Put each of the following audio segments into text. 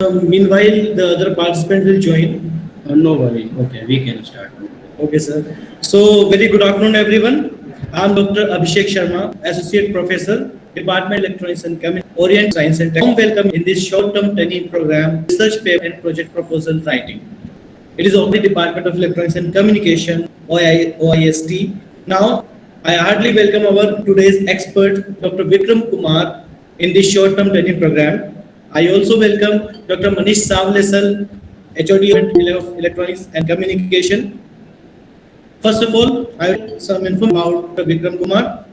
Meanwhile, the other participant will join. No worry. Okay, we can start. Okay, sir. So, very good afternoon, everyone. I'm Dr. Abhishek Sharma, Associate Professor, Department Electronics and Communication, Orient Science and Tech. Welcome in this short-term training program, Research Paper and Project Proposal Writing. It is of the Department of Electronics and Communication, OIST. Now, I heartily welcome our today's expert, Dr. Vikram Kumar, in this short-term training program. I also welcome Dr. Manish Savlesal, HOD of Electronics and Communication. First of all, I will some info about Dr. Vikram Kumar.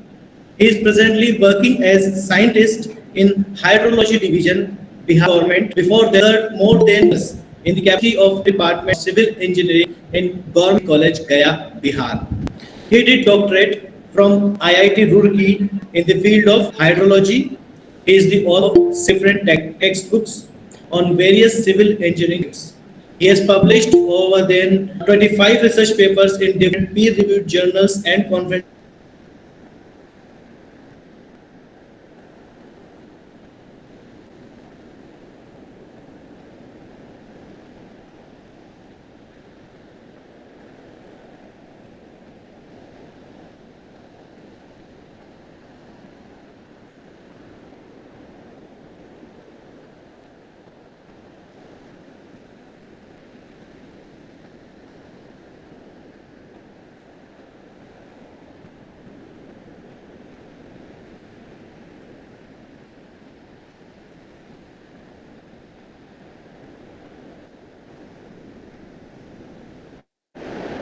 He is presently working as scientist in Hydrology Division, Bihar Government. Before there, more than years in the capacity of Department of Civil Engineering in Government College, Gaya, Bihar. He did doctorate from IIT Roorkee in the field of hydrology. He is the author of different textbooks on various civil engineering. He has published over than 25 research papers in different peer-reviewed journals and conferences.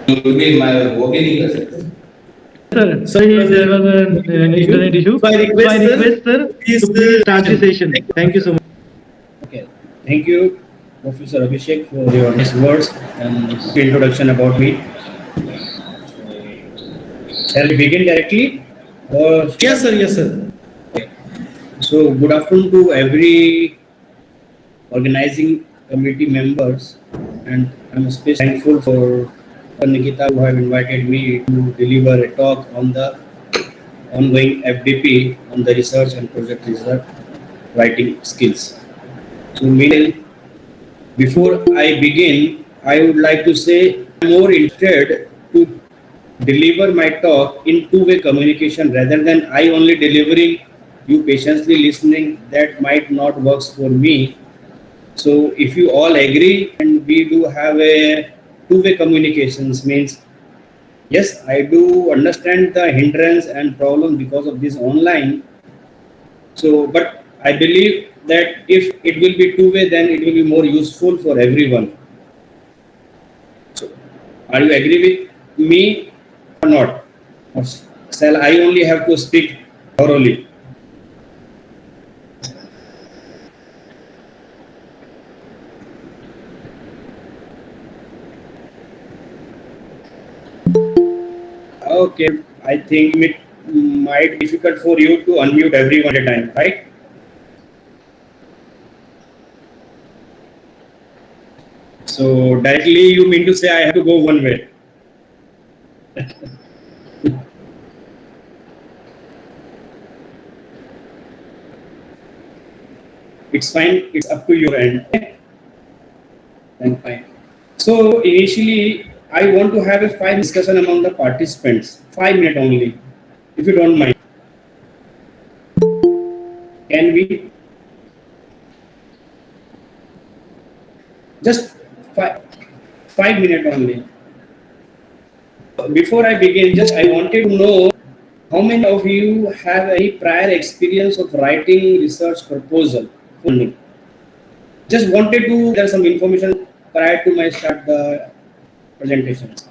क्योंकि मैं वो भी नहीं कर सकता. Sir, sorry, there was an internet issue. So I So I request, request, sir, please to please start the session. Thank you so much. Okay. Thank you, Professor Abhishek, for your nice words and introduction about me. Shall we begin directly? Or Yes, sir. Yes, sir. so, good afternoon to every organizing committee members, and I'm especially thankful for Nikita who have invited me to deliver a talk on the ongoing FDP on the research and project research writing skills. So, meanwhile, before I begin, I would like to say I'm more interested to deliver my talk in two-way communication rather than I only delivering, you patiently listening. That might not works for me. So if you all agree and we do have a two-way communications means yes, I do understand the hindrance and problem because of this online. So but I believe that if it will be two-way, then it will be more useful for everyone. So are you agree with me or not? Or shall I only have to speak thoroughly? Okay, I think it might be difficult for you to unmute everyone at a time, right? So directly you mean to say I have to go one way. It's fine, it's up to your end. Then fine. So initially I want to have a five discussion among the participants, 5 minutes only, if you don't mind. Can we just 5 minutes only? Before I begin, just I wanted to know how many of you have any prior experience of writing research proposal? Just wanted to get some information prior to my start the presentations.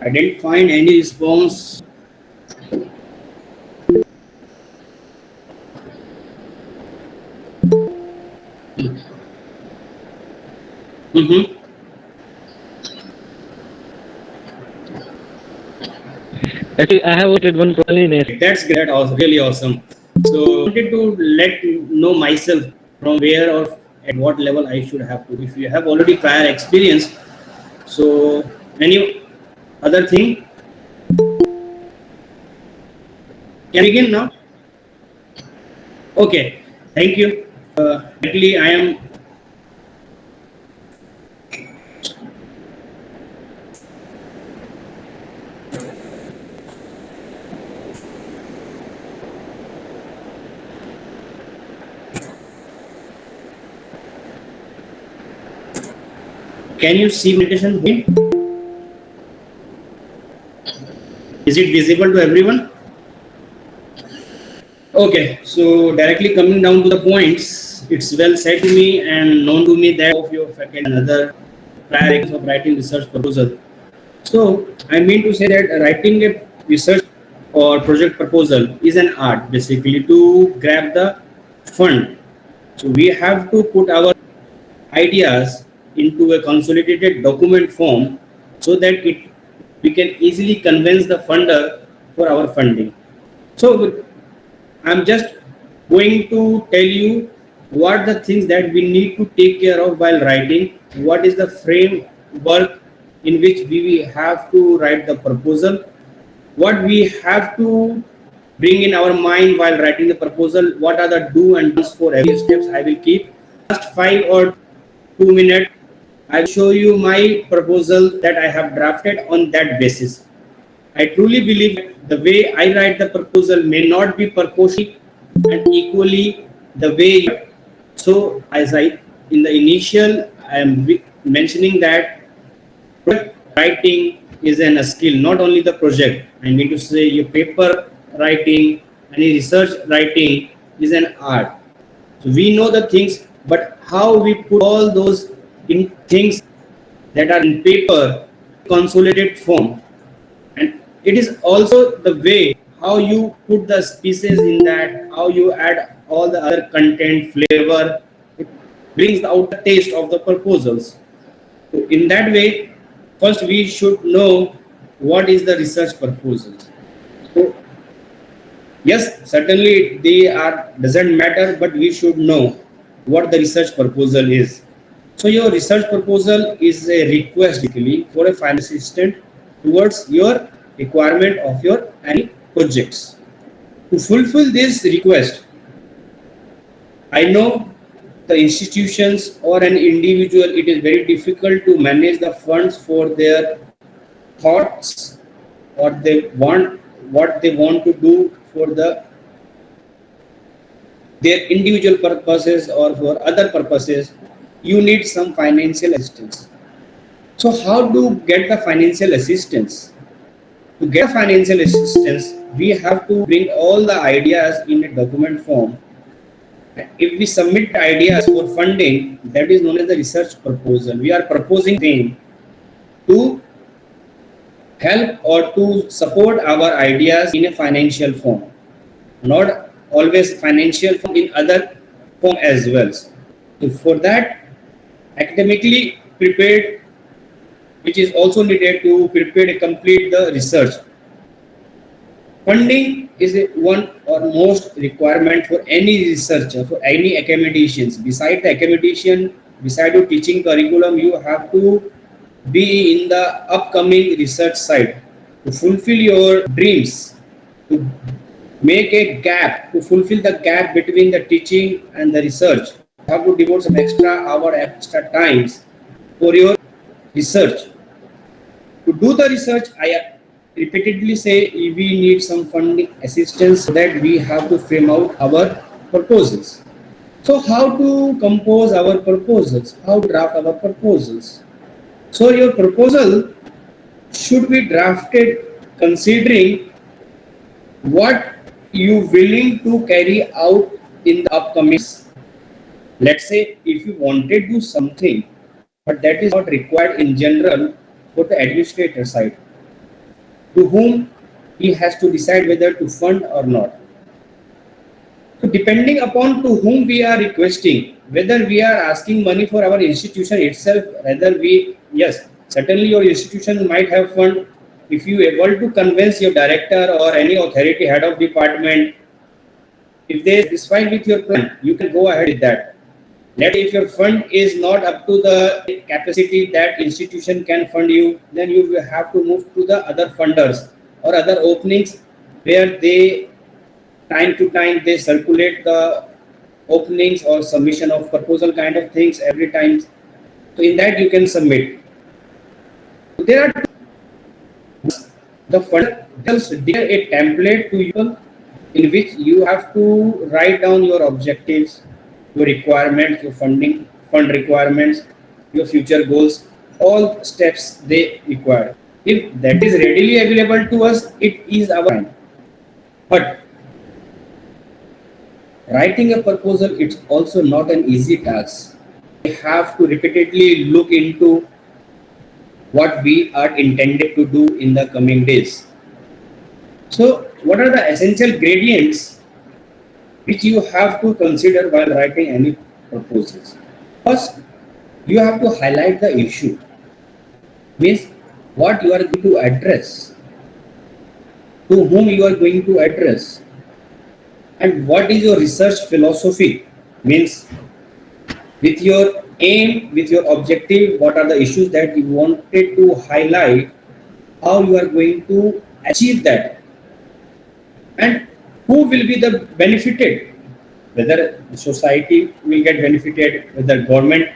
I didn't find any response. Mm-hmm. Actually, I have voted one proposal in it. That's great. Awesome. Really awesome. So I wanted to let know myself from where or at what level I should have to. If you have already prior experience, so any other thing? Can we begin now? Okay, thank you. Actually, I am. Can you see presentation? Is it visible to everyone? Okay, so directly coming down to the points, it's well said to me and known to me that of your faculty and other prior of writing research proposal. So I mean to say that writing a research or project proposal is an art basically to grab the fund. So we have to put our ideas into a consolidated document form so that we can easily convince the funder for our funding. So I'm just going to tell you what the things that we need to take care of while writing, what is the framework in which we have to write the proposal, what we have to bring in our mind while writing the proposal, what are the do and don'ts for every steps. I will keep last 5 or 2 minutes. I will show you my proposal that I have drafted on that basis. I truly believe the way I write the proposal may not be proportional and equally the way. So, as I in the initial, I am mentioning that project writing is a skill, not only the project. I need to say your paper writing, any research writing is an art. So we know the things, but how we put all those in things that are in paper, consolidated form, and it is also the way how you put the species in that, how you add all the other content, flavor, it brings out the taste of the proposals. So in that way, first we should know what is the research proposal. So yes, certainly they are doesn't matter, but we should know what the research proposal is. So your research proposal is a request basically for a finance assistant towards your requirement of your any projects. To fulfill this request, I know the institutions or an individual, it is very difficult to manage the funds for their thoughts or they want what they want to do for their individual purposes or for other purposes. You need some financial assistance. So how to get the financial assistance? To get financial assistance, we have to bring all the ideas in a document form. If we submit ideas for funding, that is known as the research proposal. We are proposing thing to help or to support our ideas in a financial form, not always financial form, in other form as well. So for that, academically prepared, which is also needed to prepare to complete the research. Funding is one or most requirement for any researcher, for any academicians. Beside the academician, beside your teaching curriculum, you have to be in the upcoming research side to fulfill your dreams, to make a gap, to fulfill the gap between the teaching and the research. You have to devote some extra hour, extra times for your research. To do the research, I repeatedly say we need some funding assistance so that we have to frame out our proposals. So how to compose our proposals? How to draft our proposals? So your proposal should be drafted considering what you willing to carry out in the upcoming. Let's say if you wanted to do something, but that is not required in general for the administrator side, to whom he has to decide whether to fund or not. So depending upon to whom we are requesting, whether we are asking money for our institution itself, whether yes, certainly your institution might have fund. If you able to convince your director or any authority head of department, if they are satisfied with your plan, you can go ahead with that. Let's say if your fund is not up to the capacity that institution can fund you, then you will have to move to the other funders or other openings where they time to time they circulate the openings or submission of proposal kind of things every time. So in that you can submit. There are the funder does declare a template to you in which you have to write down your objectives, your requirements, your fund requirements, your future goals, all steps they require. If that is readily available to us, it is our time. But writing a proposal, it's also not an easy task. We have to repeatedly look into what we are intended to do in the coming days. So, what are the essential gradients which you have to consider while writing any proposals? First, you have to highlight the issue, means what you are going to address, to whom you are going to address, and what is your research philosophy, means with your aim, with your objective, what are the issues that you wanted to highlight, how you are going to achieve that, and who will be the benefited, whether society will get benefited, whether government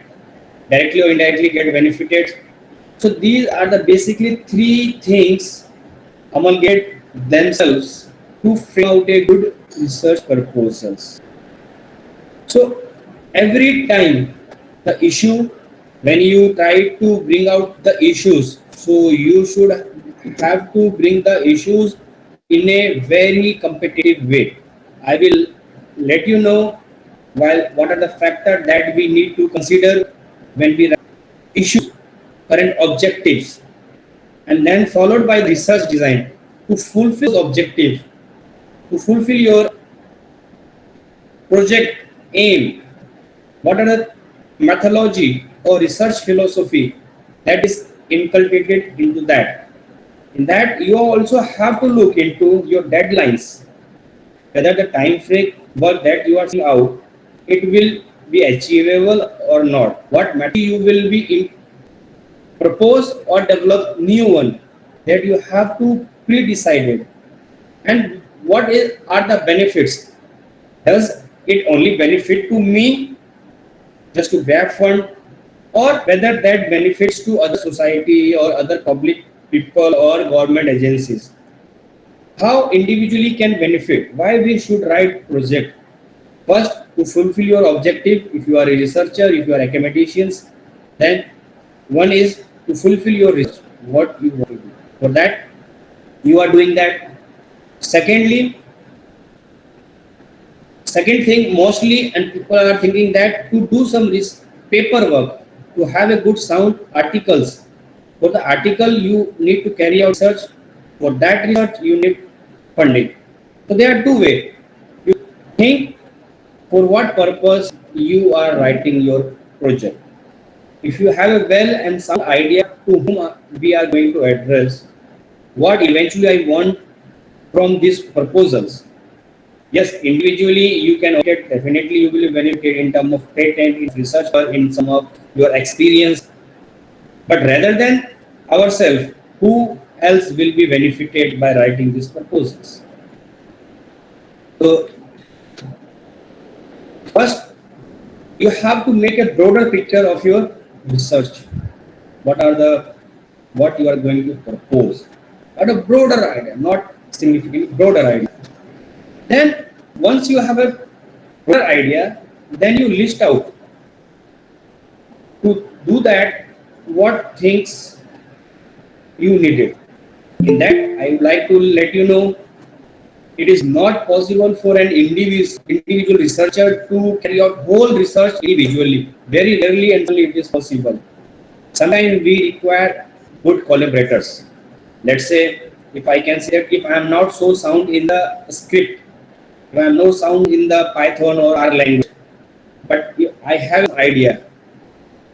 directly or indirectly get benefited. So these are the basically three things amalgamate themselves to frame out a good research proposals. So every time the issue, when you try to bring out the issues, so you should have to bring the issues in a very competitive way. I will let you know while what are the factors that we need to consider when we write issues, current objectives, and then followed by research design to fulfill objective, to fulfill your project aim. What are the methodology or research philosophy that is inculcated into that? In that, you also have to look into your deadlines, whether the time frame work that you are seeing out, it will be achievable or not. What matter you will be in propose or develop new one that you have to pre-decided, and what are the benefits? Does it only benefit to me just to grab fund, or whether that benefits to other society or other public people or government agencies? How individually can benefit? Why we should write project? First, to fulfill your objective. If you are a researcher, if you are academicians, then one is to fulfill your research, what you want to do. For that, you are doing that. Secondly, second thing mostly, and people are thinking that to do some paperwork, to have a good sound articles. For the article, you need to carry out research. For that research, you need funding. So there are two ways. You think for what purpose you are writing your project. If you have a well and sound idea to whom we are going to address, what eventually I want from these proposals. Yes, individually you can get, definitely you will be benefited in terms of patent, in research, or in some of your experience. But rather than ourselves, who else will be benefited by writing these proposals? So first, you have to make a broader picture of your research. What you are going to propose? At a broader idea, not significantly broader idea. Then once you have a broader idea, then you list out. To do that, what things you needed. In that, I would like to let you know it is not possible for an individual researcher to carry out whole research individually. Very rarely and only it is possible. Sometimes we require good collaborators. Let's say, if I can say that if I am not so sound in the script, if I am no sound in the Python or R language, but if I have an idea,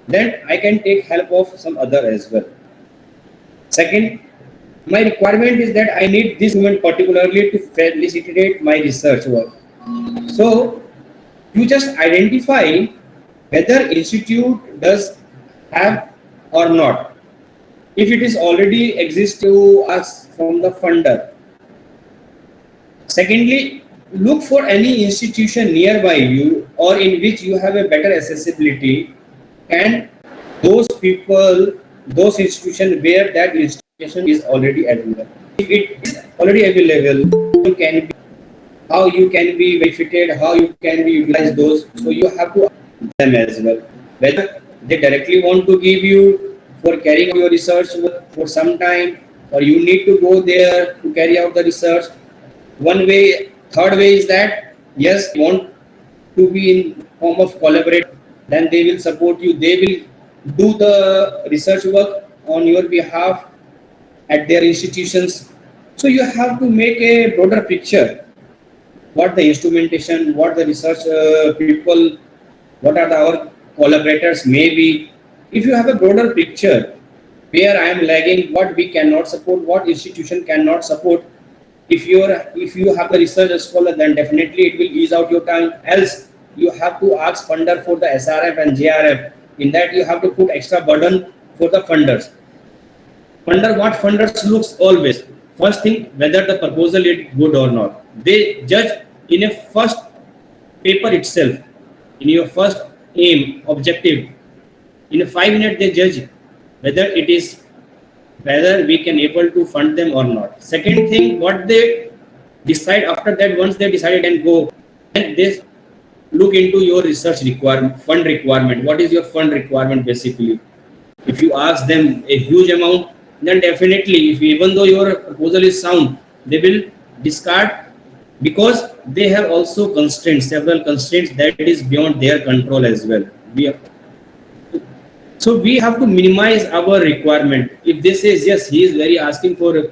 then I can take help of some other as well. Second, my requirement is that I need this document particularly to facilitate my research work. So you just identify whether institute does have or not. If it is already exists to us from the funder. Secondly, look for any institution nearby you or in which you have a better accessibility. Can those people, those institutions where that institution is already available. If it is already available, you can be, how you can be benefited, how you can be utilize those. So you have to ask them as well. Whether they directly want to give you for carrying out your research work for some time, or you need to go there to carry out the research. One way, third way is that yes, you want to be in form of collaborate, then they will support you. They will do the research work on your behalf at their institutions. So you have to make a broader picture. What the instrumentation, what the research people, what are our collaborators maybe. If you have a broader picture, where I am lagging, what we cannot support, what institution cannot support. If you have the research scholar, then definitely it will ease out your time. Else you have to ask funder for the SRF and JRF. In that you have to put extra burden for the funders. What funders looks always. First thing, whether the proposal is good or not. They judge in a first paper itself, in your first aim, objective. In a 5 minute they judge whether we can able to fund them or not. Second thing, what they decide after that, once they decided and go, then they look into your research requirement, fund requirement. What is your fund requirement basically? If you ask them a huge amount, then definitely, if even though your proposal is sound, they will discard, because they have also constraints, several constraints that is beyond their control as well. So we have to minimize our requirement. If they say yes, he is very asking for a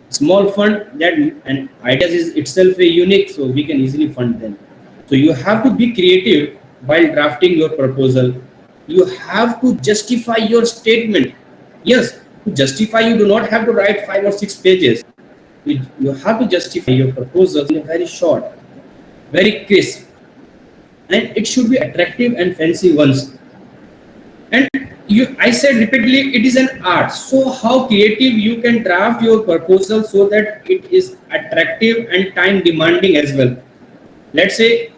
small fund, that and ideas is itself a unique, so we can easily fund them. So you have to be creative while drafting your proposal. You have to justify your statement. Yes, to justify, you do not have to write 5 or 6 pages. You have to justify your proposal in a very short, very crisp, and it should be attractive and fancy ones. And I said repeatedly, it is an art. So how creative you can draft your proposal so that it is attractive and time demanding as well. Let's say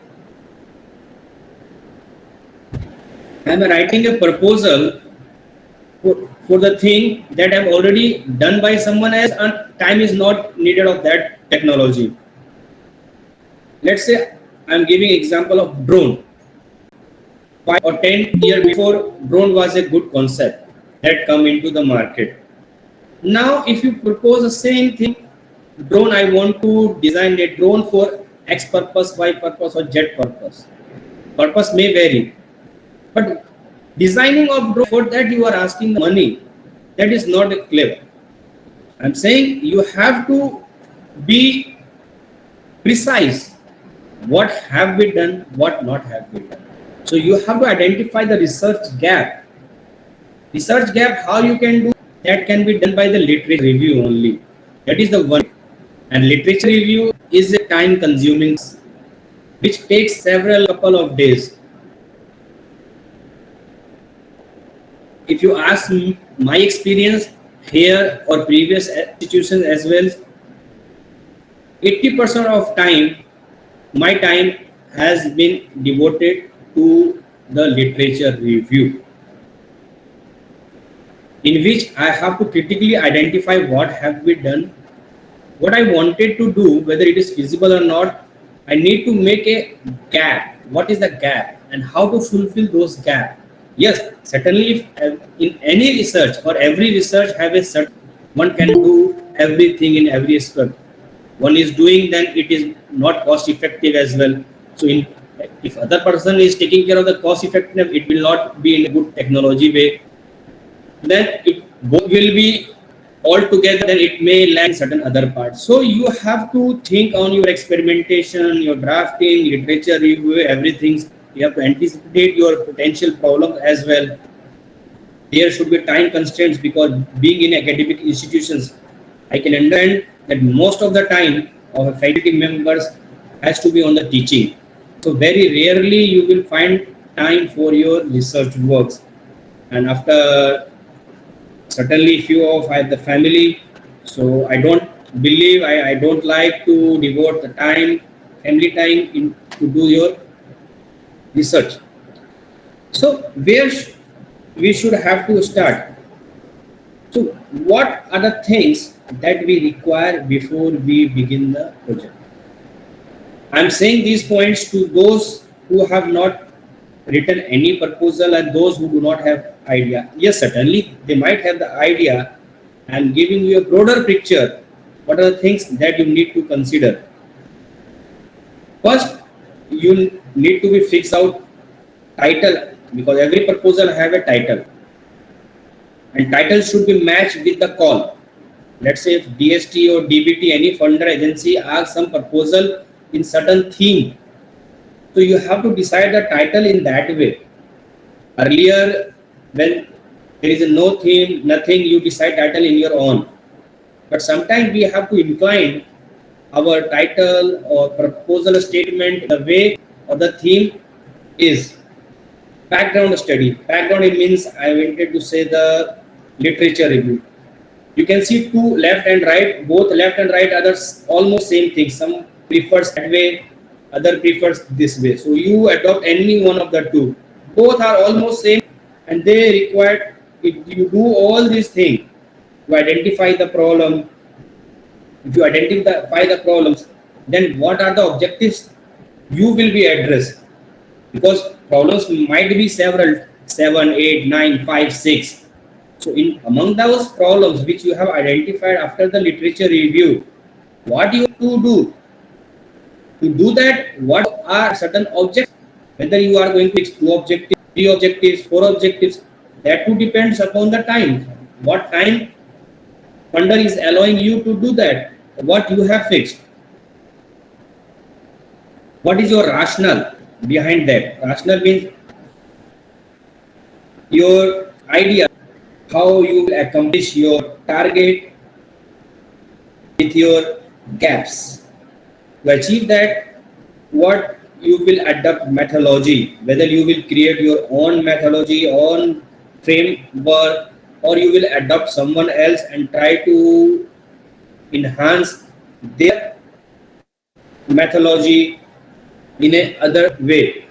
I am writing a proposal for the thing that I have already done by someone else, and time is not needed of that technology. Let's say I am giving example of drone. 5 or 10 years before, drone was a good concept that come into the market. Now, if you propose the same thing, drone, I want to design a drone for X purpose, Y purpose, or Z purpose. Purpose may vary, but designing of drone, for that you are asking money. That is not clever. I'm saying you have to be precise. What have we done? What not have we done? So you have to identify the research gap. Research gap, how you can do that can be done by the literature review only. That is the one. And literature review is a time consuming, which takes several couple of days. If you ask me, my experience here or previous institutions as well, 80% of time, my time has been devoted to the literature review, in which I have to critically identify what have we done, what I wanted to do, whether it is feasible or not. I need to make a gap. What is the gap and how to fulfill those gaps? Yes, certainly if in any research or every research have a certain, one can do everything in every aspect. One is doing, then it is not cost effective as well. So if other person is taking care of the cost effectiveness, it will not be in a good technology way. Then if both will be all together, then it may lack certain other parts. So you have to think on your experimentation, your drafting, literature review, everything. You have to anticipate your potential problem as well. There should be time constraints, because being in academic institutions, I can understand that most of the time our faculty members has to be on the teaching. So very rarely you will find time for your research works. And after certainly few of I have the family, so I don't believe I don't like to devote the time, family time in to do your research. So where we should have to start? So what are the things that we require before we begin the project? I'm saying these points to those who have not written any proposal and those who do not have idea. Yes, certainly they might have the idea. I'm giving you a broader picture. What are the things that you need to consider? First, you need to be fixed out title, because every proposal have a title, and title should be matched with the call. Let's say if DST or DBT, any funder agency, asks some proposal in certain theme, so you have to decide the title in that way. Earlier, when there is no theme, nothing, you decide title in your own. But sometimes we have to incline our title or proposal statement in the way or the theme is. Background study. Background, it means I wanted to say the literature review. You can see two, left and right. Both left and right are almost same thing. Some prefers that way, other prefers this way. So you adopt any one of the two. Both are almost same, and they require, if you do all these things, to identify the problem. If you identify the problems, then what are the objectives you will be addressed? Because problems might be several, 7, 8, 9, 5, 6. So in among those problems which you have identified after the literature review, what you have to do? To do that, what are certain objectives? Whether you are going to fix 2 objectives, 3 objectives, 4 objectives, that too depends upon the time. What time funder is allowing you to do that? What you have fixed? What is your rationale behind that? Rationale means your idea, how you will accomplish your target with your gaps. To achieve that, what you will adopt methodology, whether you will create your own methodology, own framework, or you will adopt someone else and try to enhance their methodology in a other way.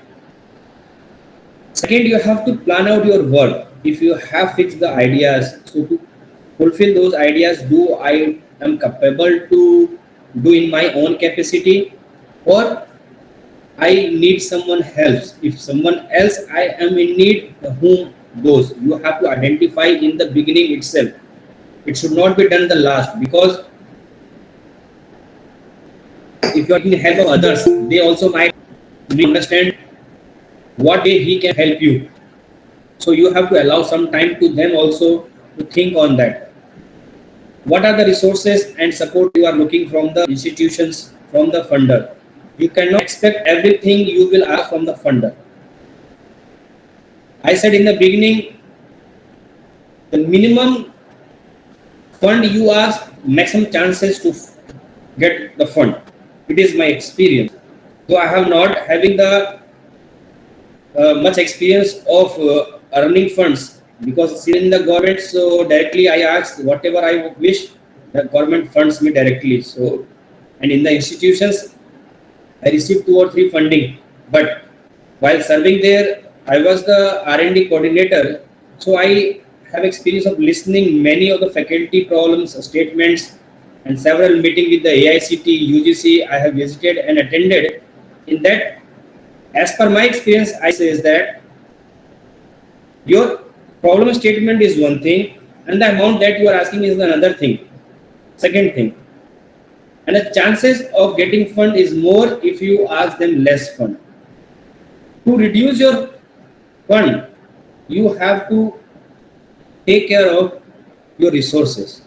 Second, you have to plan out your work. If you have fixed the ideas, so to fulfill those ideas, do I am capable to do in my own capacity, or I need someone else? If someone else I am in need, whom goes? You have to identify in the beginning itself. It should not be done the last, because if you are taking help of others, they also might understand what way he can help you. So you have to allow some time to them also to think on that. What are the resources and support you are looking from the institutions, from the funder? You cannot expect everything you will ask from the funder. I said in the beginning, the minimum fund you ask, maximum chances to get the fund. It is my experience. So I have not having the much experience of earning funds, because in the government, so directly I ask whatever I wish, the government funds me directly. So, and in the institutions, I received 2 or 3 funding, but while serving there, I was the R&D coordinator. So I have experience of listening many of the faculty problems, statements, and several meetings with the AICT, UGC. I have visited and attended. In that, as per my experience, I say is that your problem statement is one thing, and the amount that you are asking is another thing. Second thing, and the chances of getting fund is more if you ask them less fund. To reduce your fund, you have to take care of your resources.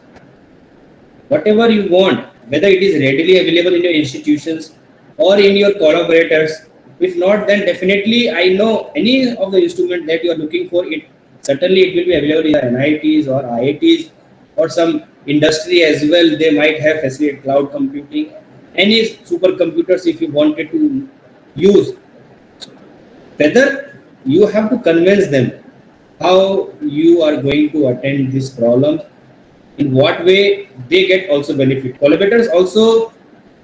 Whatever you want, whether it is readily available in your institutions or in your collaborators. If not, then definitely I know any of the instrument that you are looking for, it certainly it will be available in the NITs or IITs or some industry as well. They might have facilitated cloud computing, any supercomputers if you wanted to use. Whether you have to convince them how you are going to attend this problem, in what way they get also benefit. Collaborators also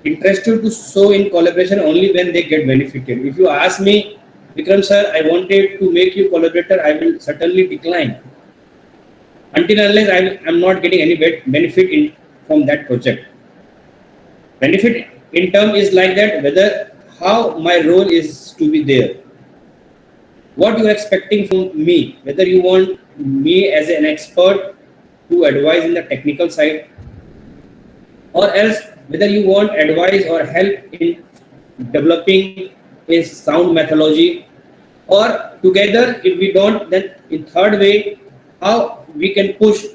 interested to show in collaboration only when they get benefited. If you ask me, Vikram sir, I wanted to make you collaborator, I will certainly decline until unless I'm not getting any benefit from that project. Benefit in term is like that, whether how my role is to be there, what you are expecting from me, whether you want me as an expert to advise in the technical side, or else whether you want advice or help in developing a sound methodology, or together if we don't, then in third way, how we can push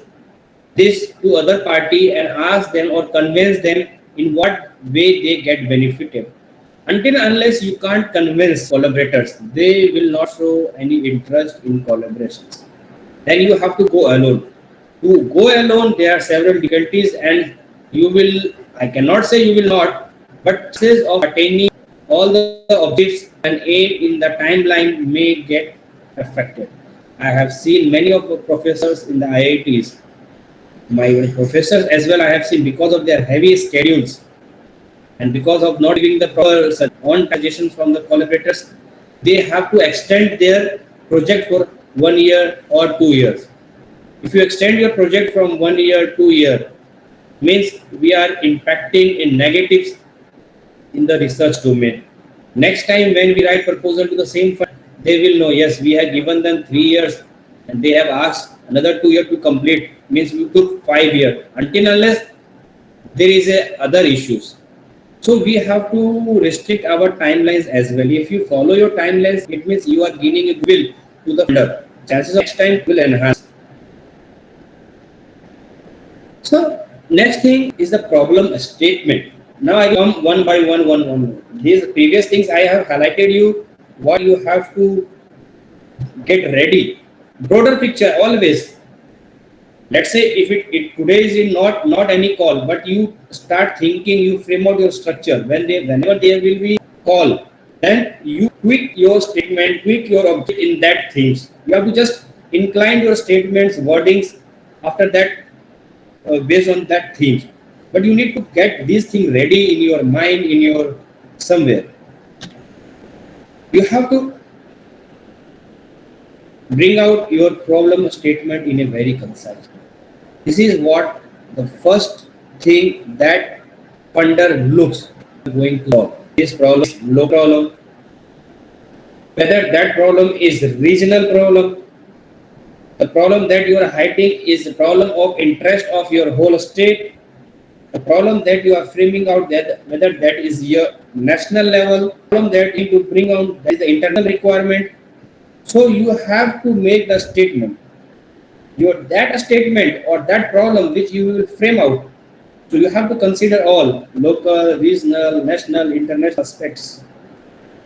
this to other party and ask them or convince them in what way they get benefited. Until unless you can't convince collaborators, they will not show any interest in collaborations. Then you have to go alone. To go alone, there are several difficulties, and you will, I cannot say you will not, but chances of attaining all the objectives and aim in the timeline may get affected. I have seen many of the professors in the IITs, my professors as well, I have seen, because of their heavy schedules and because of not giving the proper on suggestions from the collaborators, they have to extend their project for 1 year or 2 years. If you extend your project from 1 year, 2 year, means we are impacting in negatives in the research domain. Next time when we write proposal to the same fund, they will know, yes, we have given them 3 years and they have asked another 2 years to complete, means we took 5 years, until unless there is other issues. So we have to restrict our timelines as well. If you follow your timelines, it means you are gaining a goodwill to the funder. Chances of next time will enhance. So next thing is the problem statement. Now I come one by one. These previous things I have highlighted you what you have to get ready. Broader picture always. Let's say if it today is in not any call, but you start thinking, you frame out your structure. Whenever there will be call, then you tweak your statement, tweak your object in that things. You have to just incline your statements, wordings after that based on that theme. But you need to get these things ready in your mind, in your somewhere. You have to bring out your problem statement in a very concise. This is what the first thing that funder looks going to solve. This problem is local problem. Whether that problem is regional problem, the problem that you are hiding is the problem of interest of your whole state. The problem that you are framing out, that whether that is your national level, problem that you need to bring out, that is the internal requirement. So you have to make the statement. That statement or that problem which you will frame out. So you have to consider all local, regional, national, international aspects.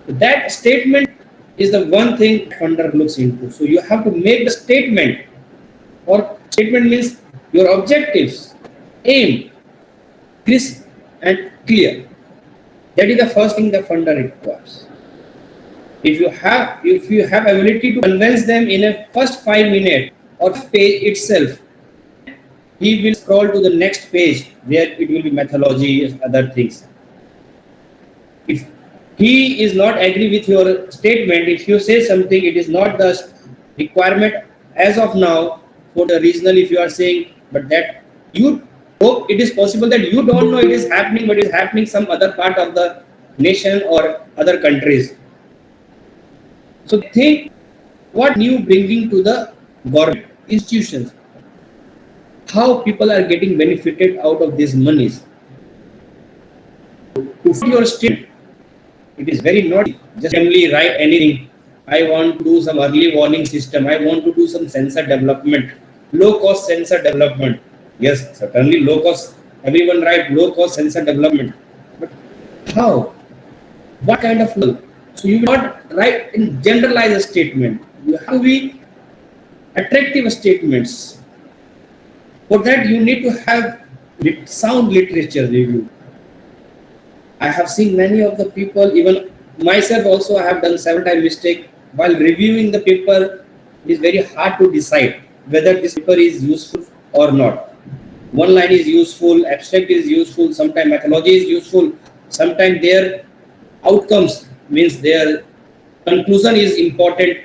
That statement is the one thing funder looks into. So you have to make the statement, or statement means your objectives, aim, crisp and clear. That is the first thing the funder requires. If you have ability to convince them in a first 5 minutes or page itself, he will scroll to the next page where it will be methodology and other things. If he is not agree with your statement, if you say something, it is not the requirement as of now for the regional, if you are saying, but that you hope it is possible that you don't know it is happening, but it is happening some other part of the nation or other countries. So think what new bringing to the government institutions, how people are getting benefited out of these monies. To fit your state, it is very not just simply write anything. I want to do some early warning system. I want to do some sensor development, low cost sensor development. Yes, certainly low cost. Everyone write low cost sensor development. But how? What kind of low? So you will not write in generalized statement. You have to be attractive statements. For that you need to have sound literature review. I have seen many of the people, even myself also, I have done several times mistake. while reviewing the paper, it is very hard to decide whether this paper is useful or not. One line is useful, abstract is useful, sometimes methodology is useful, sometimes their outcomes means their conclusion is important.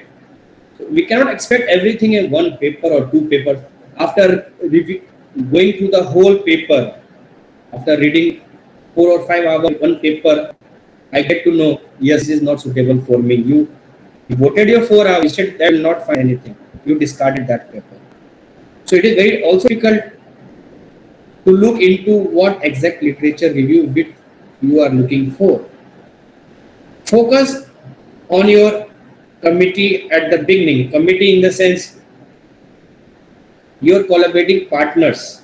We cannot expect everything in one paper or two papers. After going through the whole paper, after reading 4 or 5 hours one paper, I get to know, yes, this is not suitable for me. You devoted your 4 hours, instead that will not find anything. You discarded that paper. So it is very also difficult to look into what exact literature review bit you are looking for. Focus on your committee at the beginning. Committee in the sense your collaborating partners.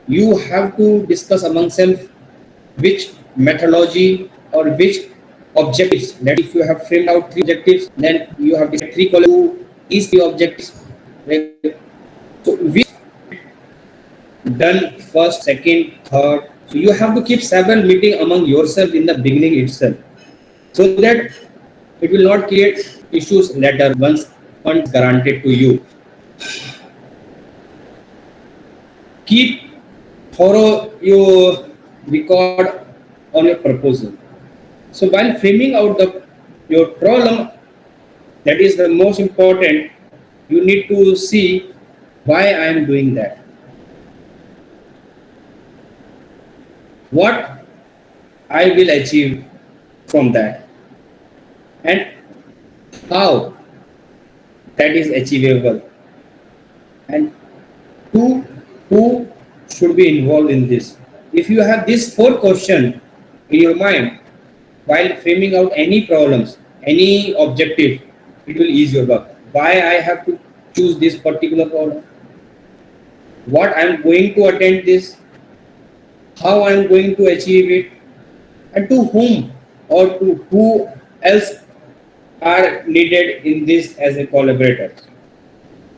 You have to discuss among self which methodology or which objectives. That if you have framed out 3 objectives, then you have decided 3 is the objectives. So which done first, second, third. So you have to keep several meetings among yourself in the beginning itself, so that it will not create issues later once funds granted to you. Keep thorough your record on your proposal. So while framing out your problem, that is the most important. You need to see why I am doing that. What I will achieve from that, and how that is achievable, and who should be involved in this. If you have these 4 questions in your mind while framing out any problems, any objective, it will ease your work. Why I have to choose this particular problem, what I am going to attend this, how I am going to achieve it, and to whom or to who else are needed in this as a collaborator.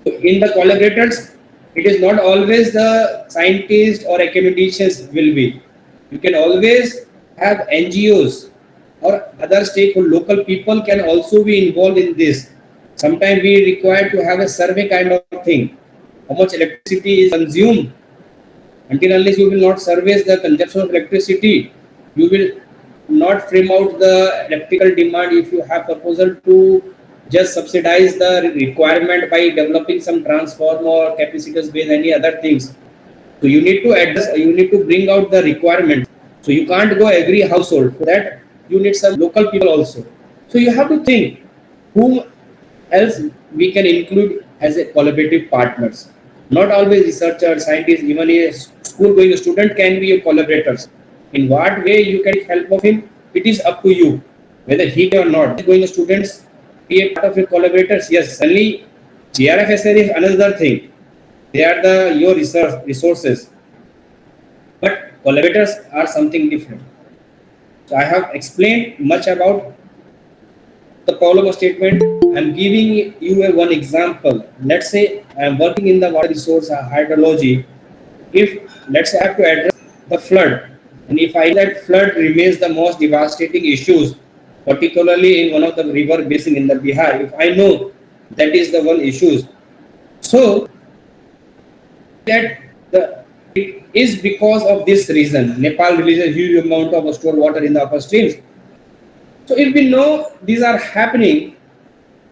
So in the collaborators, it is not always the scientists or academicians will be. You can always have NGOs or other stakeholders, local people can also be involved in this. Sometimes we require to have a survey kind of thing. How much electricity is consumed? Until unless you will not survey the consumption of electricity, you will not frame out the electrical demand. If you have proposal to just subsidize the requirement by developing some transformer or capacitors based any other things, so you need to address, you need to bring out the requirement. So you can't go every household. For that you need some local people also. So you have to think whom else we can include as a collaborative partners. Not always researchers, scientists, even a school going student can be your collaborators. In what way you can help of him, it is up to you, whether he or not. Going students be a part of your collaborators. Yes, certainly GRFSR is another thing. They are your resources. But collaborators are something different. So I have explained much about the problem statement. I'm giving you one example. Let's say I'm working in the water resource hydrology. If let's say I have to address the flood, and if I that flood remains the most devastating issues, particularly in one of the river basin in the Bihar, if I know that is the one issues, so that it is because of this reason. Nepal releases a huge amount of stored water in the upper streams. So if we know these are happening,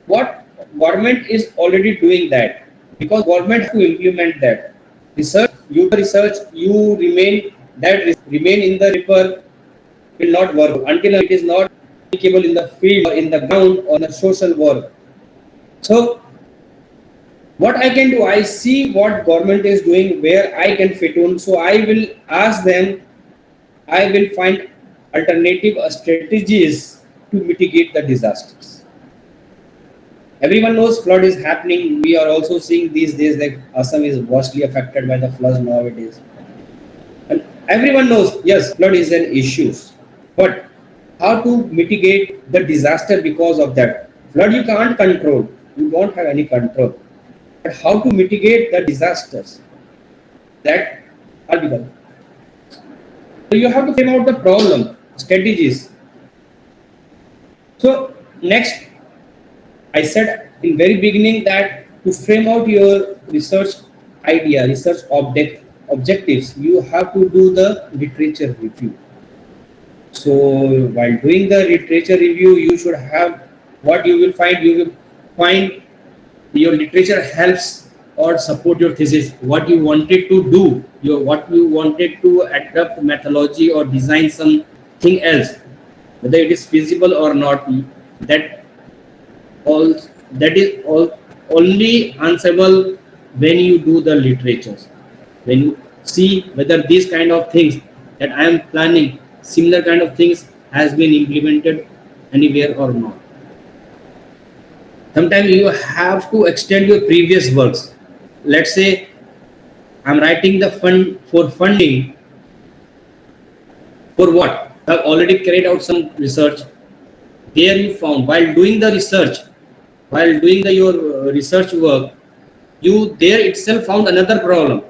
what government is already doing that, because government has to implement that. Research, you remain in the river will not work until it is not applicable in the field or in the ground or in the social work. So what I can do, I see what government is doing, where I can fit in. So I will ask them, I will find alternative strategies to mitigate the disasters. Everyone knows flood is happening. We are also seeing these days that Assam is vastly affected by the floods nowadays. And everyone knows, yes, flood is an issue. But how to mitigate the disaster because of that? Flood you can't control. You don't have any control. But how to mitigate the disasters? That are given. So you have to frame out the problem, strategies. So next, I said in very beginning that to frame out your research idea, research objectives, you have to do the literature review. So while doing the literature review, you should have what you will find. You will find your literature helps or support your thesis. What you wanted to do, what you wanted to adapt methodology or design something else, whether it is feasible or not. That all that is all only answerable when you do the literatures, when you see whether these kind of things that I am planning, similar kind of things has been implemented anywhere or not. Sometimes you have to extend your previous works. Let's say I'm writing the fund for funding for what? I've already carried out some research. There you found while doing the research, while doing your research work, you there itself found another problem.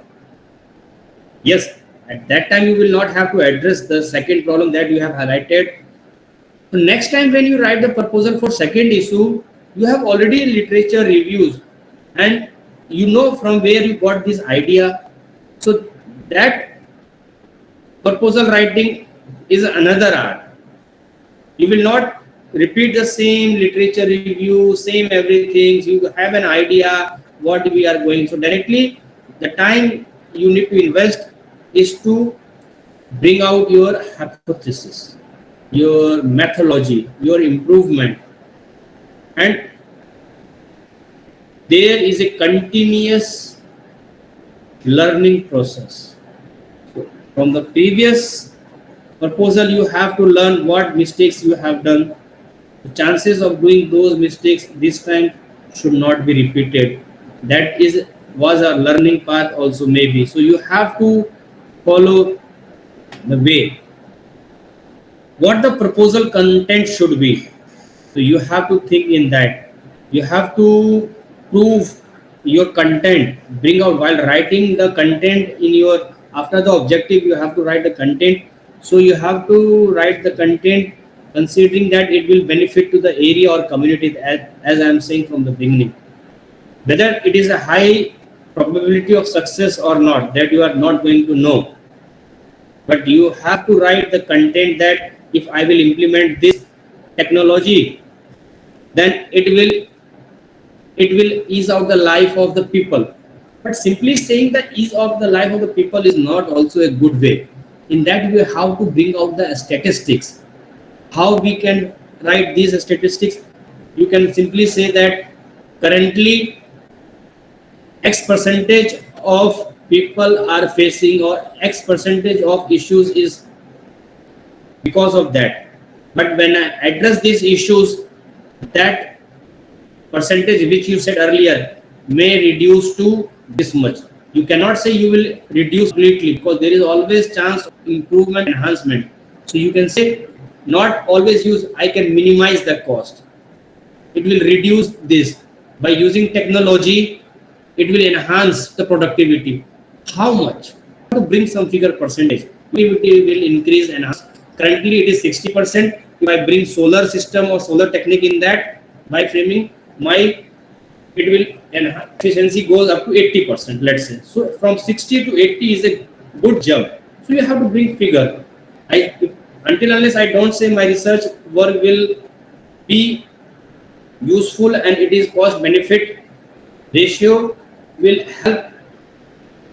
Yes, at that time you will not have to address the second problem that you have highlighted. So next time when you write the proposal for second issue, you have already literature reviews and you know from where you got this idea. So that proposal writing is another art. You will not repeat the same literature review, same everything. You have an idea what we are going. So directly the time you need to invest is to bring out your hypothesis, your methodology, your improvement, and there is a continuous learning process. So from the previous proposal, you have to learn what mistakes you have done. The chances of doing those mistakes this time should not be repeated. That was a learning path also maybe. So you have to follow the way what the proposal content should be. So you have to think in that. You have to prove your content, bring out while writing the content in your after the objective you have to write the content. So you have to write the content considering that it will benefit to the area or community, as I am saying from the beginning. Whether it is a high probability of success or not, that you are not going to know. But you have to write the content that if I will implement this technology, then it will ease out the life of the people. But simply saying the ease of the life of the people is not also a good way. In that way, how to bring out the statistics, how we can write these statistics. You can simply say that currently X percentage of people are facing or X percentage of issues is because of that. But when I address these issues, that percentage which you said earlier may reduce to this much. You cannot say you will reduce completely because there is always chance of improvement, enhancement. So you can say not always use I can minimize the cost. It will reduce this. By using technology, it will enhance the productivity. How much? To bring some figure percentage. Productivity will increase and enhance. Currently it is 60%. If I bring solar system or solar technique in that, by framing it will enhance efficiency goes up to 80%, let's say. So from 60 to 80 is a good jump. So you have to bring figure. Until unless I don't say my research work will be useful and it is cost benefit ratio will help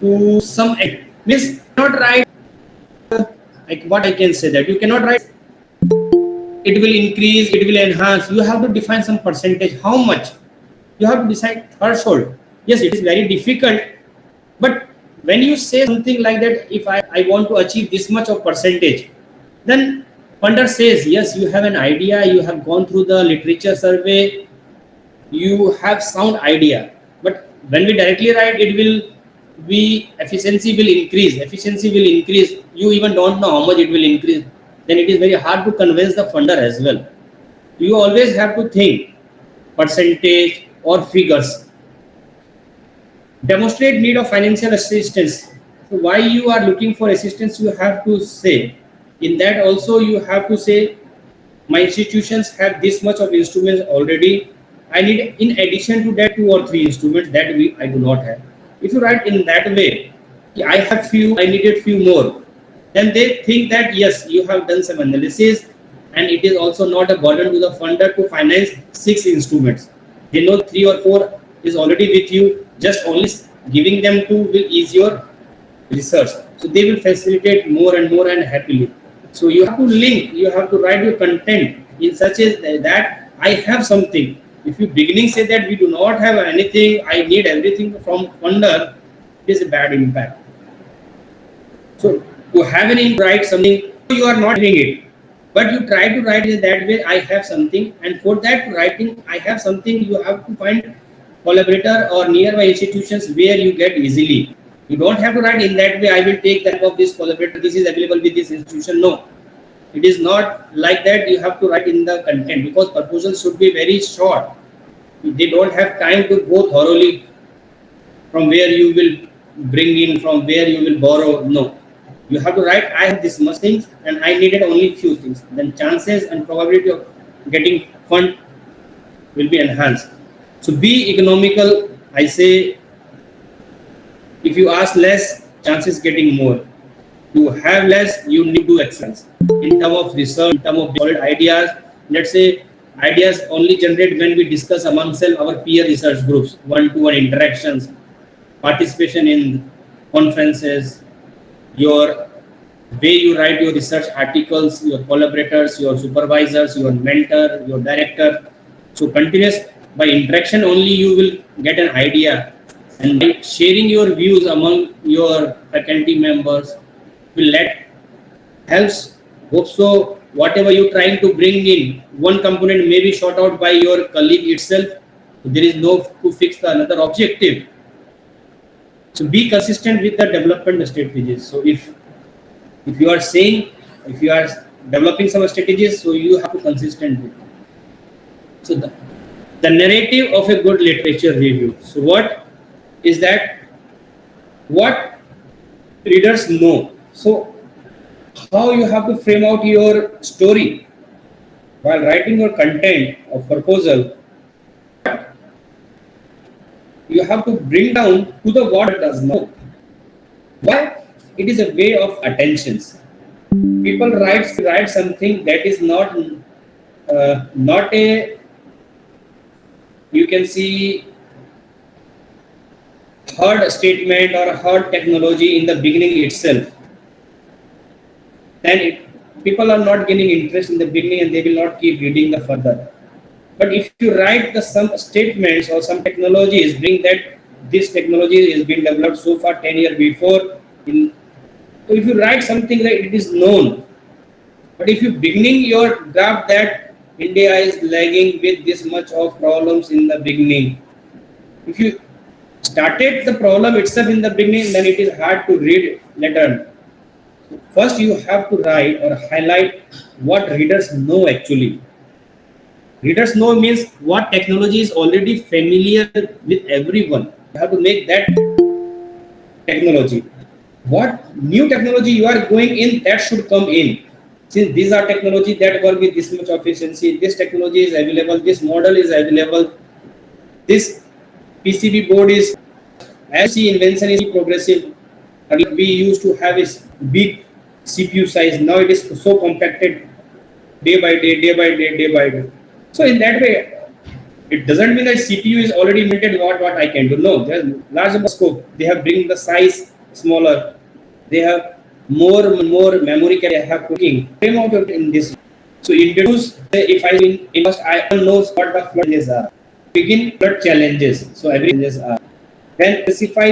to some means not write like what I can say that you cannot write it will increase, it will enhance. You have to define some percentage, how much. You have to decide threshold. Yes, it is very difficult, but when you say something like that, if I want to achieve this much of percentage, then funder says, yes, you have an idea, you have gone through the literature survey, you have sound idea. But when we directly write, it will be efficiency will increase. You even don't know how much it will increase. Then it is very hard to convince the funder as well. You always have to think percentage or figures. Demonstrate need of financial assistance. So why you are looking for assistance, you have to say. In that also you have to say, my institutions have this much of instruments already. I need in addition to that 2 or 3 instruments that I do not have. If you write in that way, I have few, I needed few more, then they think that yes, you have done some analysis, and it is also not a burden to the funder to finance 6 instruments. They know 3 or 4 is already with you, just only giving them 2 will ease your research. So they will facilitate more and more and happily. So you have to link, you have to write your content in such a that I have something. If you beginning say that we do not have anything, I need everything from funder, it is a bad impact. So to have an write something, you are not doing it, but you try to write it that way. I have something, and for that writing, I have something. You have to find collaborator or nearby institutions where you get easily. You don't have to write in that way. I will take that of this collaborator. This is available with this institution. No, it is not like that. You have to write in the content because proposals should be very short. They don't have time to go thoroughly from where you will bring in, from where you will borrow. No, you have to write, I have this much things and I needed only few things. Then chances and probability of getting fund will be enhanced. So be economical. I say, if you ask less, chances getting more. To have less, you need to excellence in terms of research, in terms of solid ideas. Let's say ideas only generate when we discuss amongst our peer research groups, one-to-one interactions, participation in conferences, your way you write your research articles, your collaborators, your supervisors, your mentor, your director. So continuous by interaction only you will get an idea, and by sharing your views among your faculty members will helps. Hope so. Whatever you're trying to bring in, one component may be shot out by your colleague itself. There is no to fix the another objective. So be consistent with the development strategies. So if you are saying, if you are developing some strategies, so you have to consistent with it. So the narrative of a good literature review. So what is that? What readers know. So how you have to frame out your story while writing your content of proposal. You have to bring down to the what it does not. Why? It is a way of attentions. People write something that is not a, you can see, hard statement or hard technology in the beginning itself. Then people are not getting interest in the beginning and they will not keep reading the further. But if you write some statements or some technologies, bring that this technology is being developed so far 10 years before. So if you write something that it is known, but if you beginning your graph that India is lagging with this much of problems in the beginning, if you started the problem itself in the beginning, then it is hard to read later. First, you have to write or highlight what readers know actually. Readers know means what technology is already familiar with everyone. You have to make that technology. What new technology you are going in, that should come in. Since these are technology that work with this much efficiency, this technology is available, this model is available, this PCB board is, as the invention is progressive. We used to have a big CPU size. Now it is so compacted day by day, day by day, day by day. So in that way, it doesn't mean that CPU is already limited what I can do. No, there's larger scope. They have bring the size smaller. They have more memory can have cooking. Frame out in this. So introduce, if I invest, I know what the challenges are. Begin flood challenges. So every challenges are. Then specify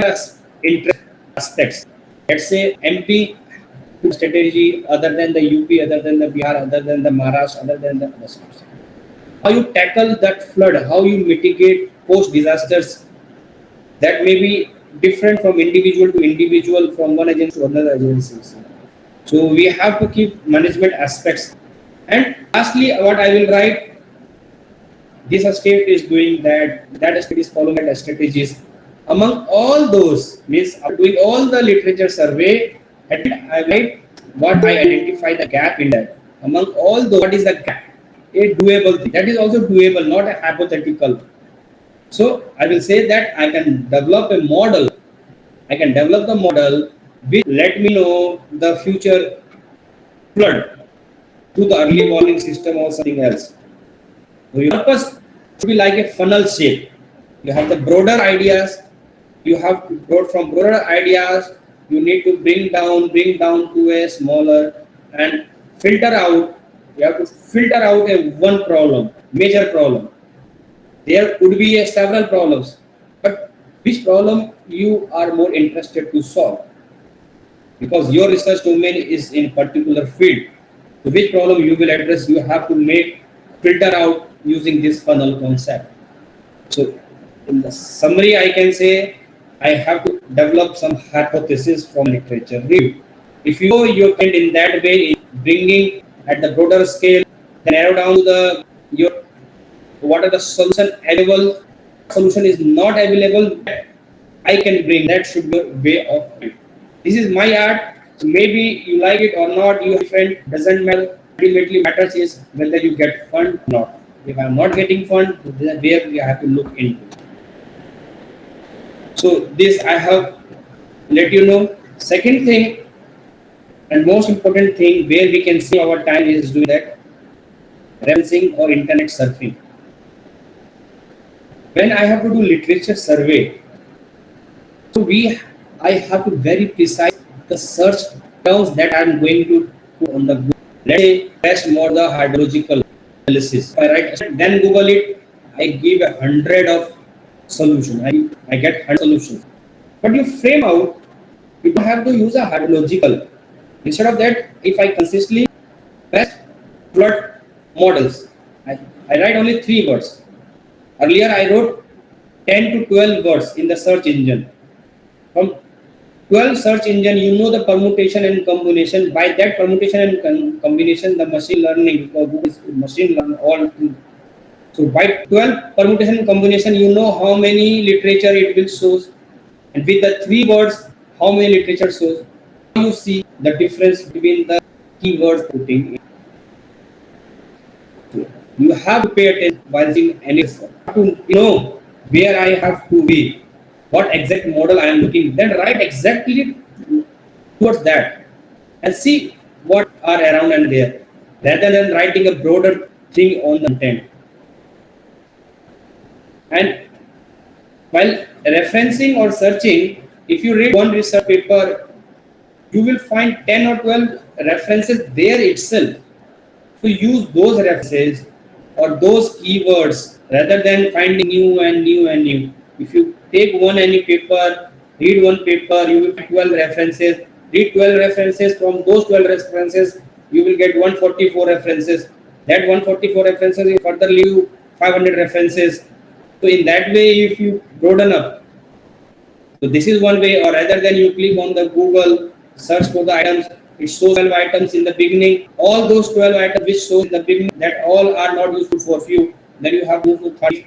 interest aspects. Let's say MP strategy other than the UP, other than the Bihar, other than the Maharashtra, other than the other states. How you tackle that flood, how you mitigate post disasters, that may be different from individual to individual, from one agency to another agency. So we have to keep management aspects. And lastly, what I will write, this state is doing that state is following that strategies. Among all those, means doing all the literature survey, I write what I identify the gap in that. Among all those, what is the gap? a doable thing. That is also doable, not a hypothetical. So I will say that I can develop a model. I can develop the model which let me know the future flood through the early warning system or something else. So your purpose should be like a funnel shape. You have the broader ideas. You have to go from broader ideas. You need to bring down to a smaller and filter out. You have to filter out a one problem, major problem. There could be several problems, but which problem you are more interested to solve? Because your research domain is in particular field. So which problem you will address, you have to make filter out using this funnel concept. So in the summary, I can say I have to develop some hypothesis from literature review. If you know your kind in that way, bringing at the broader scale, then narrow down to the your what are the solution available, solution is not available, I can bring. That should be a way of it. This is my art. So maybe you like it or not, you friend doesn't matter. Ultimately matters is whether you get fund or not. If I'm not getting fund, then where we have to look into. So this I have let you know. Second thing and most important thing where we can see our time is doing that referencing or internet surfing. When I have to do literature survey, so I have to very precise the search terms that I'm going to put on the Google. Let's say test more the hydrological analysis. If I write then Google it, I give 100 of solution. I get 100 solutions. But you frame out, you don't have to use a hydrological. Instead of that, if I consistently best flood models, I write only 3 words. Earlier I wrote 10 to 12 words in the search engine. From 12 search engine, you know the permutation and combination. By that permutation and combination, the machine learning, because Google is machine learn all. So by 12 permutation and combination, you know how many literature it will show. And with the 3 words, how many literature shows. You see the difference between the keywords putting in. So you have to pay attention while seeing any to know where I have to be, what exact model I am looking, then write exactly towards that and see what are around and there, rather than writing a broader thing on the content. And while referencing or searching, if you read one research paper, you will find 10 or 12 references there itself. To use those references or those keywords rather than finding new and new and new. If you take any paper, read one paper, you will get 12 references. Read 12 references. From those 12 references, you will get 144 references. That 144 references will further leave you 500 references. So in that way, if you broaden up, so this is one way. Or rather than you click on the Google, search for the items, it shows 12 items in the beginning. All those 12 items which shows in the beginning, that all are not useful for few. Then you have to move to 30,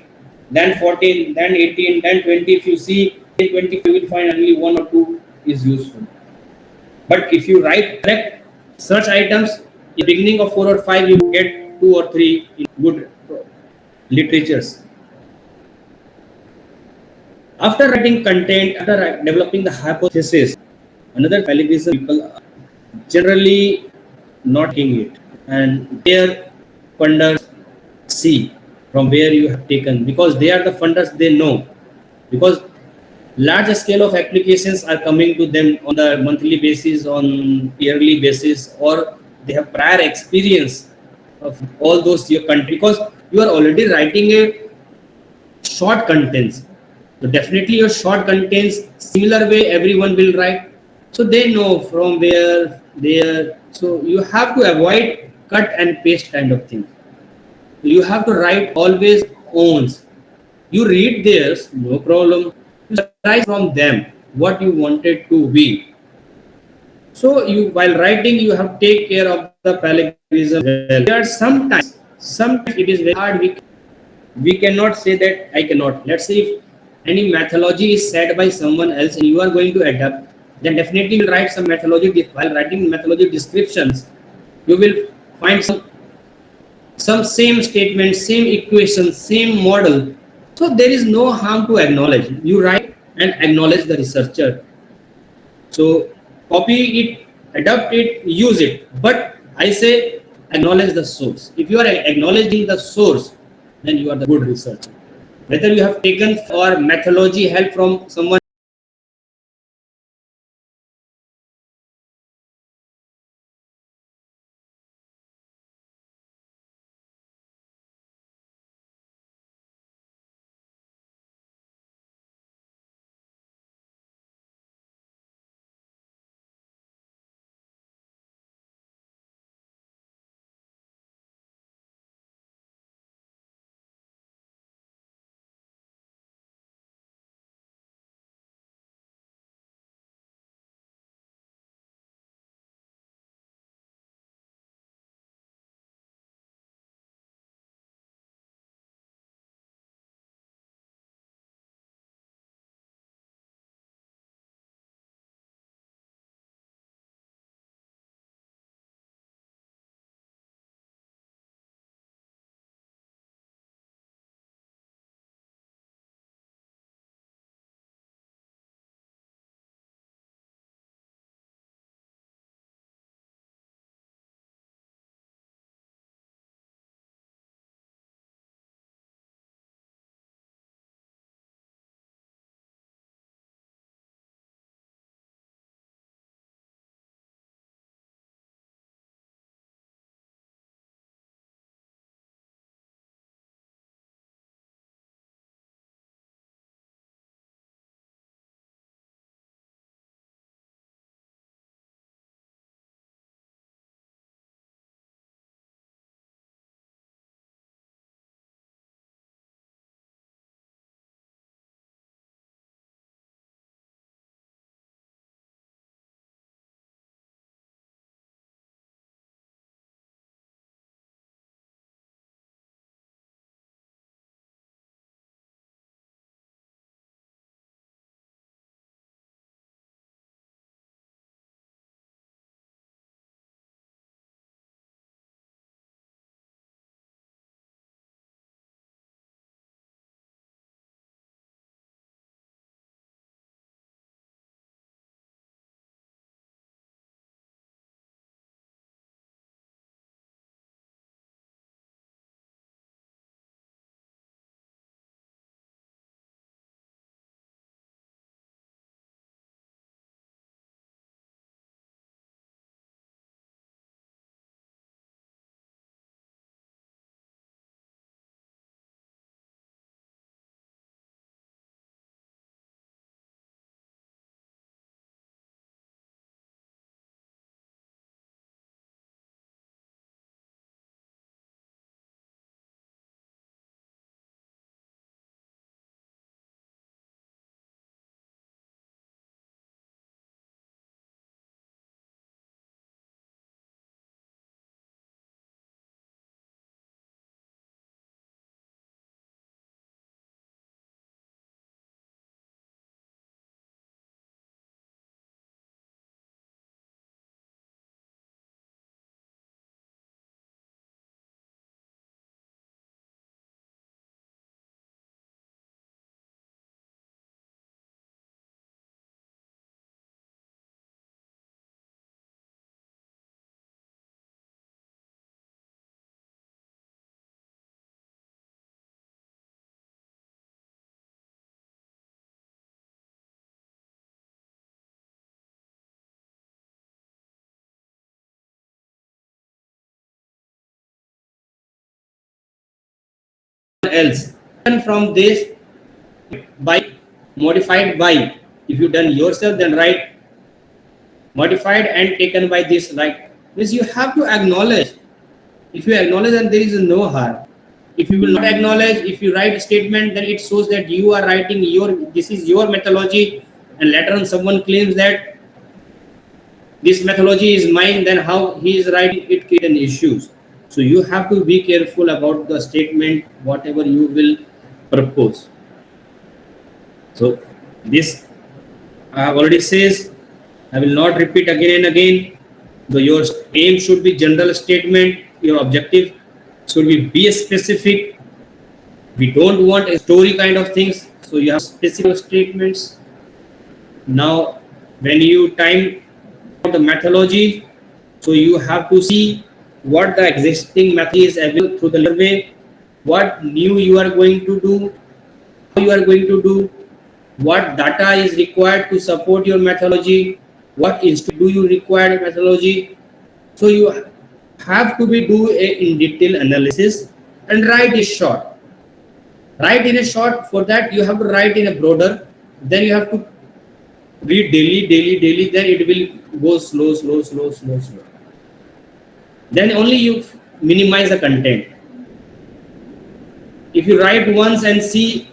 then 14, then 18, then 20. If you see in 20, you will find only 1 or 2 is useful. But if you write correct search items, in the beginning of 4 or 5, you get 2 or 3 in good literatures. After writing content, after developing the hypothesis, another plagiarism people are generally not taking it, and their funders see from where you have taken, because they are the funders, they know, because large scale of applications are coming to them on the monthly basis, on yearly basis, or they have prior experience of all those your content, because you are already writing a short contents. So definitely your short contents similar way everyone will write. So they know from where they are. So you have to avoid cut and paste kind of thing. You have to write always owns. You read theirs, no problem. You write from them what you wanted to be. So you while writing, you have to take care of the plagiarism. There are sometimes it is very hard. We cannot say that I cannot. Let's say if any methodology is said by someone else and you are going to adapt, then definitely you will write some methodology. While writing methodology descriptions, you will find some some same statement, same equation, same model. So there is no harm to acknowledge. You write and acknowledge the researcher. So copy it, adapt it, use it. But I say acknowledge the source. If you are acknowledging the source, then you are the good researcher. Whether you have taken or methodology help from someone else and from this by modified by, if you done yourself then write modified and taken by this, like means you have to acknowledge. If you acknowledge, then there is no harm. If you will not acknowledge, if you write a statement, then it shows that you are writing your, this is your methodology, and later on someone claims that this methodology is mine, then how he is writing it creates issues. So you have to be careful about the statement, whatever you will propose. So this I have already says, I will not repeat again and again. So your aim should be general statement, your objective should be specific. We don't want a story kind of things, so you have specific statements. Now, when you time the methodology, so you have to see what the existing method is available through the survey, what new you are going to do, how you are going to do, what data is required to support your methodology, what institute do you require methodology. So you have to do a in detail analysis and write it short. Write in a short. For that you have to write in a broader. Then you have to read daily. Then it will go slow. Then only you minimize the content. If you write once and say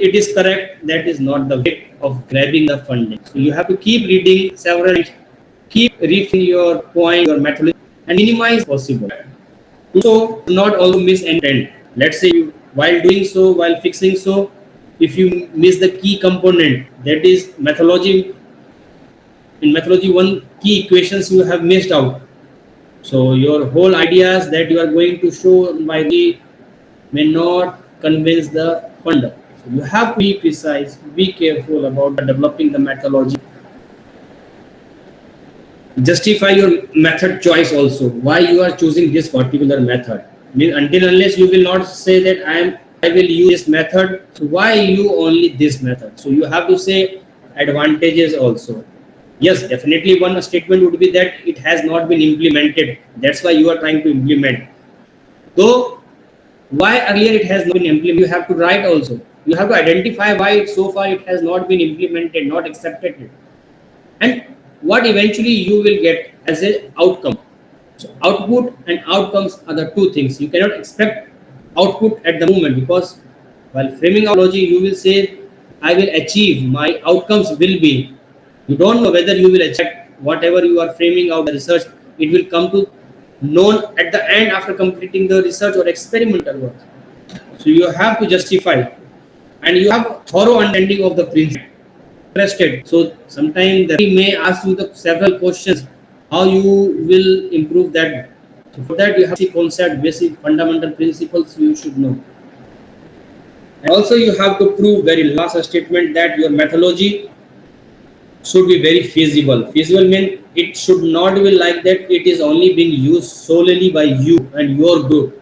it is correct, that is not the way of grabbing the funding. So you have to keep reading several, keep refining your point, your methodology, and minimize possible. So not also miss intent. Let's say you, while doing so, while fixing so, if you miss the key component, that is methodology. In methodology, one key equations you have missed out. So your whole ideas that you are going to show by the may not convince the funder. So you have to be precise, be careful about developing the methodology. Justify your method choice also. Why you are choosing this particular method? Until unless you will not say that I will use this method. So why you only this method? So you have to say advantages also. Yes, definitely one statement would be that it has not been implemented. That's why you are trying to implement. Though why earlier it has not been implemented, you have to write also. You have to identify why so far it has not been implemented, not accepted, and what eventually you will get as an outcome. So output and outcomes are the two things. You cannot expect output at the moment, because while framing methodology you will say I will achieve, my outcomes will be. You don't know whether you will achieve whatever you are framing out the research. It will come to known at the end after completing the research or experimental work. So you have to justify, and you have thorough understanding of the principle. Interested. So sometimes we may ask you the several questions, how you will improve that. So for that you have the concept, basic fundamental principles you should know. And also you have to prove very last statement that your methodology should be very feasible. Feasible means it should not be like that it is only being used solely by you and your group.